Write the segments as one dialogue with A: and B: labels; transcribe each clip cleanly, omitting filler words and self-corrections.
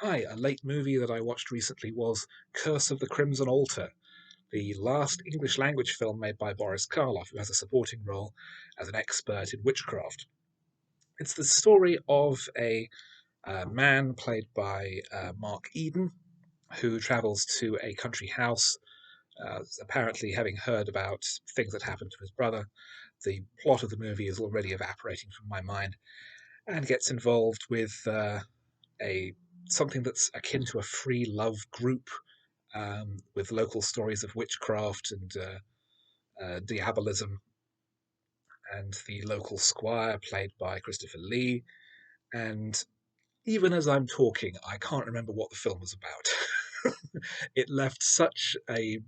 A: Hi, a late movie that I watched recently was Curse of the Crimson Altar, the last English language film made by Boris Karloff, who has a supporting role as an expert in witchcraft. It's the story of a man played by Mark Eden, who travels to a country house, apparently having heard about things that happened to his brother. The plot of the movie is already evaporating from my mind, and gets involved with a something that's akin to a free love group with local stories of witchcraft and diabolism, and the local squire played by Christopher Lee. And even as I'm talking, I can't remember what the film was about. It left such a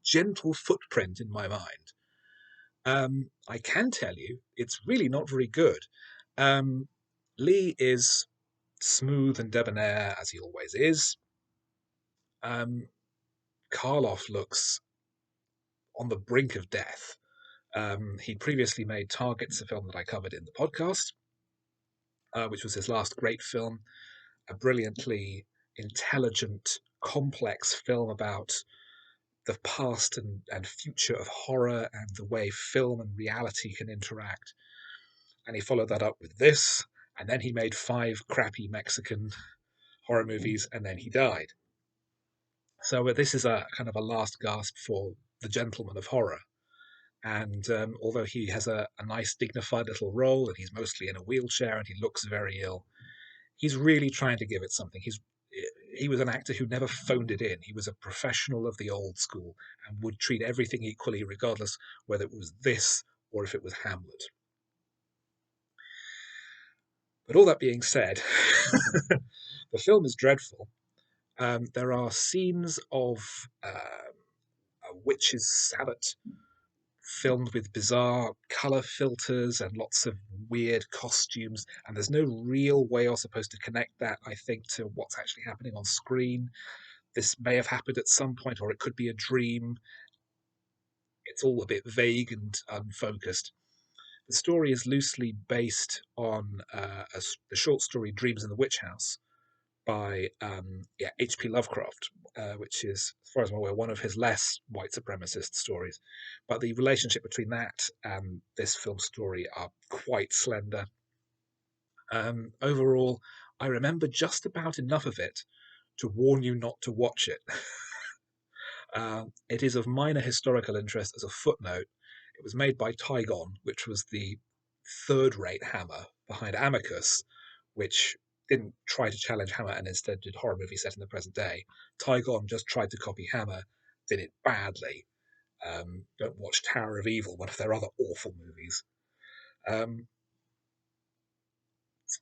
A: gentle footprint in my mind. I can tell you, it's really not very good. Um, Lee is smooth and debonair as he always is. Um, Karloff looks on the brink of death. He previously made Targets, a film that I covered in the podcast, which was his last great film, a brilliantly intelligent, complex film about the past and future of horror and the way film and reality can interact. And he followed that up with this, and then he made five crappy Mexican horror movies, and then he died. So this is a kind of a last gasp for the gentleman of horror. And although he has a nice, dignified little role, and he's mostly in a wheelchair, and he looks very ill, he's really trying to give it something. He was an actor who never phoned it in. He was a professional of the old school and would treat everything equally, regardless whether it was this or if it was Hamlet. But all that being said, the film is dreadful. There are scenes of a witch's sabbat filmed with bizarre color filters and lots of weird costumes, and there's no real way you're supposed to connect that, I think, to what's actually happening on screen. This may have happened at some point, or it could be a dream. It's all a bit vague and unfocused. The story is loosely based on the short story Dreams in the Witch House by HP Lovecraft, which is, as far as I'm aware, one of his less white supremacist stories. But the relationship between that and this film story are quite slender. Overall, I remember just about enough of it to warn you not to watch it. It is of minor historical interest as a footnote. It was made by Tygon, which was the third-rate Hammer behind Amicus, which didn't try to challenge Hammer and instead did horror movies set in the present day. Tygon just tried to copy Hammer, did it badly. Don't watch Tower of Evil, one of their other awful movies. Um,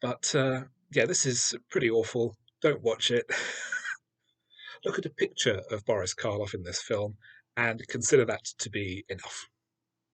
A: but yeah, this is pretty awful. Don't watch it. Look at a picture of Boris Karloff in this film and consider that to be enough.